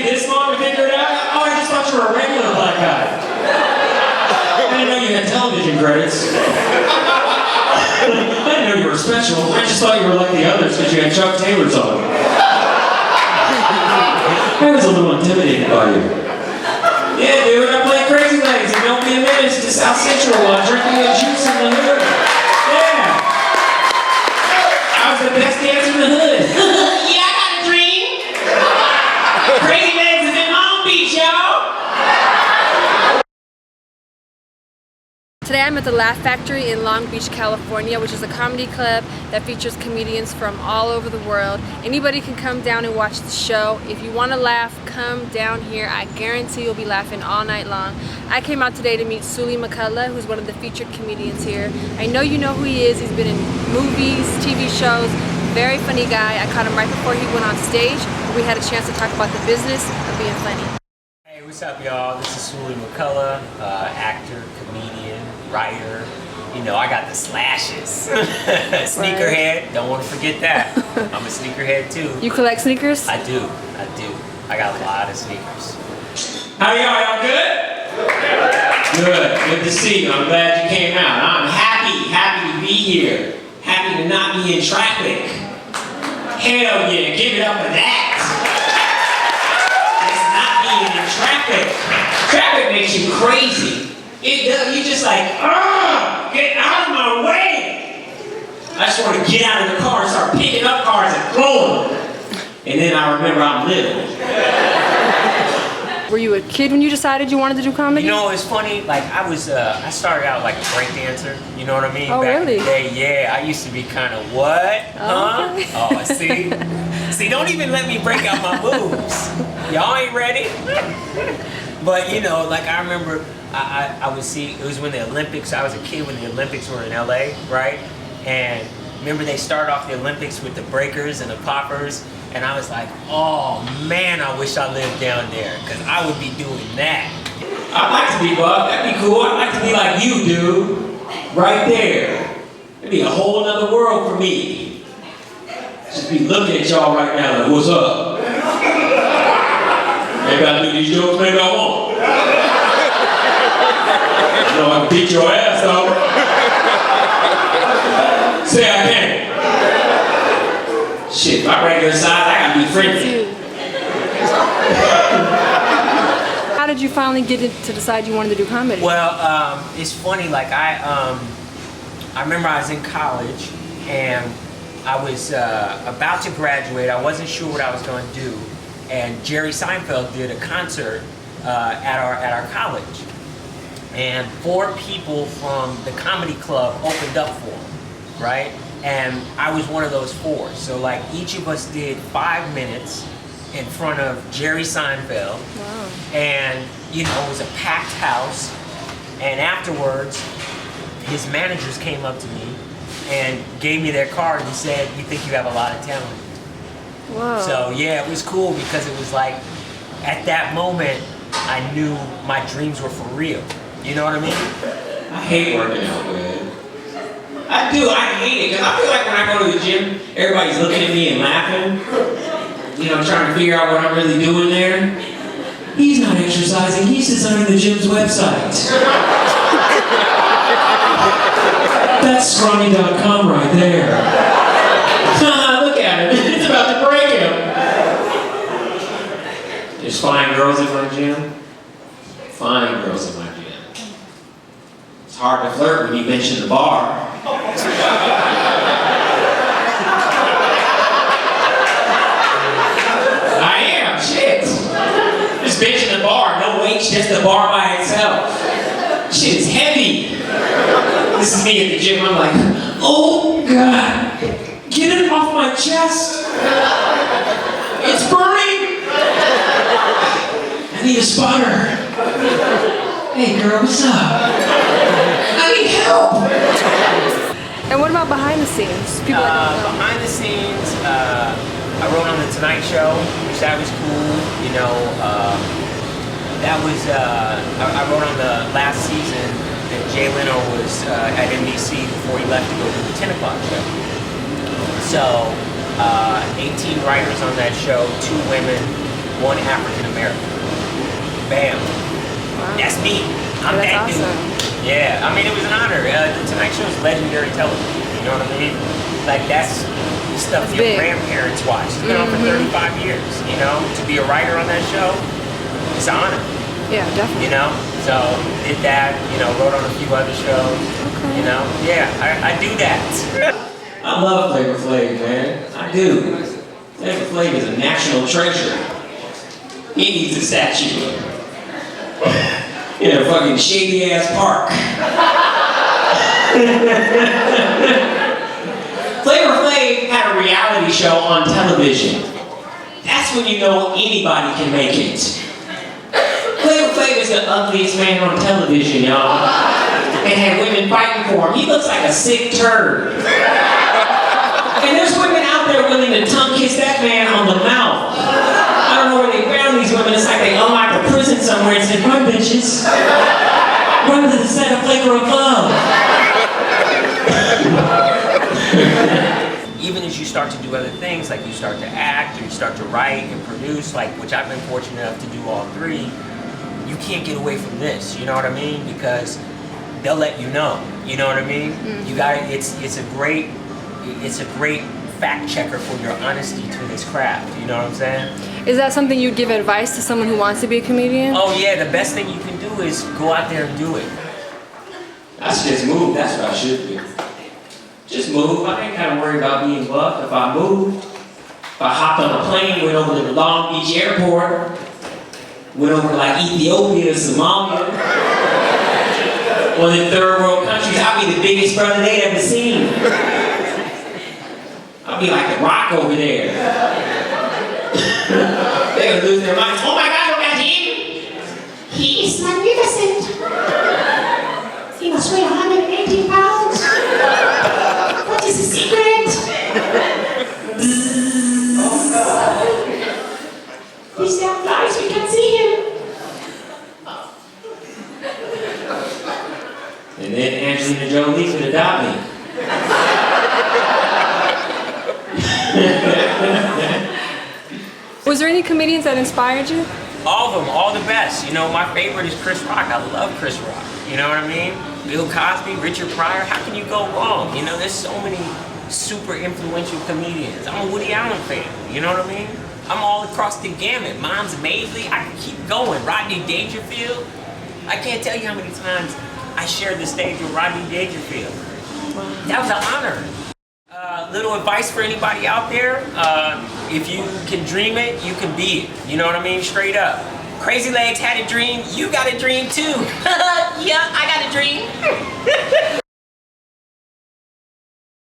this long to figure it out? Oh, I just thought you were a regular black guy. I didn't know you had television credits. I didn't know you were special. I just thought you were like the others because you had Chuck Taylors on. I was a little intimidated by you. Yeah, dude, I played Crazy Legs and Don't Be a Menace to South Central while drinking a juice in the hood. Yeah. I was the best dancer in the hood. Yeah, I got a dream. Crazy Legs is in Long Beach, y'all. Today I'm at the Laugh Factory in Long Beach, California, which is a comedy club that features comedians from all over the world. Anybody can come down and watch the show. If you want to laugh, come down here. I guarantee you'll be laughing all night long. I came out today to meet Suli McCullough, who's one of the featured comedians here. I know you know who he is. He's been in movies, TV shows. Very funny guy. I caught him right before he went on stage. We had a chance to talk about the business of being funny. Hey, what's up, y'all? This is Suli McCullough, actor, comedian, writer. You know, I got the slashes. Sneakerhead, don't want to forget that. I'm a sneakerhead too. You collect sneakers? I do. I got a lot of sneakers. How y'all good? Good to see you. I'm glad you came out. I'm happy to be here. Happy to not be in traffic. Hell yeah, give it up for that. It's not being in traffic. Traffic makes you crazy. It does. You're just like, get out of my way. I just want to get out of the car and start picking up cars and throwing them. And then I remember I'm little. Were you a kid when you decided you wanted to do comedy? You know, it's funny, like I started out like a break dancer, you know what I mean? Oh, Back really? in the day, yeah, I used to be kind of, what? Huh? Okay. Oh, see, don't even let me break out my moves. Y'all ain't ready? But, you know, like I remember, I would see, it was when the Olympics, I was a kid when the Olympics were in LA, right? And remember they started off the Olympics with the breakers and the poppers, and I was like, oh man, I wish I lived down there, because I would be doing that. I'd like to be buff, that'd be cool. I'd like to be like you, dude. Right there. It'd be a whole other world for me. Just be looking at y'all right now like, what's up? Maybe I'll do these jokes, maybe I won't. You know, I can beat your ass though. Say I can. Shit, my regular size, I gotta be friendly. How did you finally get to decide you wanted to do comedy? Well, it's funny, like I remember I was in college and I was about to graduate. I wasn't sure what I was going to do. And Jerry Seinfeld did a concert at our college. And 4 people from the comedy club opened up for him, right? And I was one of those 4. So like each of us did 5 minutes in front of Jerry Seinfeld. Wow. And you know, it was a packed house. And afterwards, his managers came up to me and gave me their card and said, "We think you have a lot of talent." Whoa. So yeah, it was cool because it was like, at that moment, I knew my dreams were for real. You know what I mean? I hate working out, man. I do, I hate it, because I feel like when I go to the gym, everybody's looking at me and laughing. You know, trying to figure out what I'm really doing there. He's not exercising, he's designing the gym's website. That's scrawny.com right there. Look at him, it's about to break him. There's fine girls in my gym. Fine girls in my gym. It's hard to flirt when you mention the bar. I am, shit. Just mention the bar, no weights, just the bar by itself. Shit is heavy. This is me at the gym, I'm like, oh God, get it off my chest. It's burning. I need a spotter. Hey girl, what's up? I need help. And what about behind the scenes? People that don't know. Behind the scenes, I wrote on the Tonight Show, which that was cool. You know, that was I wrote on the last season that Jay Leno was at NBC before he left to go to the 10 o'clock show. So 18 writers on that show, 2 women. one African American. Bam. Wow. That's me. I'm That's that awesome. dude. Yeah, I mean, it was an honor. The Tonight Show is legendary television. You know what I mean? Like, that's the stuff That's your big. grandparents watched. It's been on for 35 years. You know, to be a writer on that show, it's an honor. Yeah, definitely. You know, so did that. You know, wrote on a few other shows. Okay. You know, yeah, I do that. I love Flavor Flav, man. I do. Flavor Flav is a national treasure. He needs a statue. In a fucking shady ass park. Flavor Flav had a reality show on television. That's when you know anybody can make it. Flavor Flav is the ugliest man on television, y'all. And had women fighting for him. He looks like a sick turd. And there's women out there willing to tongue kiss that man on the mouth. I don't know where they found these women. It's like they unlocked a prison somewhere and said, "Run, bitches. Run to the set of Flavor of Love." Even as you start to do other things, like you start to act or you start to write and produce, like which I've been fortunate enough to do all three, you can't get away from this. You know what I mean? Because they'll let you know. You know what I mean? You got it's a great fact checker for your honesty to this craft. You know what I'm saying? Is that something you'd give advice to someone who wants to be a comedian? Oh yeah, the best thing you can do is go out there and do it. I should just move. That's what I should do. Just move. I ain't gotta worry about being buffed. If I moved, if I hopped on a plane, went over to the Long Beach airport, went over to like Ethiopia, Somalia, one of the third world countries, I'd be the biggest brother they'd ever seen. I'd be like The Rock over there. They're gonna lose their minds. Oh my God, look at him! He is magnificent. He must weigh 118 pounds. What is the secret? He's down flies, we can see him. And then Angelina Jolie could adopt me. Was there any comedians that inspired you? All of them, all the best. You know, my favorite is Chris Rock. I love Chris Rock. You know what I mean? Bill Cosby, Richard Pryor. How can you go wrong? You know, there's so many super influential comedians. I'm a Woody Allen fan. You know what I mean? I'm all across the gamut. Mom's Mabley. I can keep going. Rodney Dangerfield. I can't tell you how many times I shared the stage with Rodney Dangerfield. That was an honor. Little advice for anybody out there, if you can dream it, you can be it. You know what I mean? Straight up. Crazy Legs had a dream, you got a dream too. Yeah, I got a dream.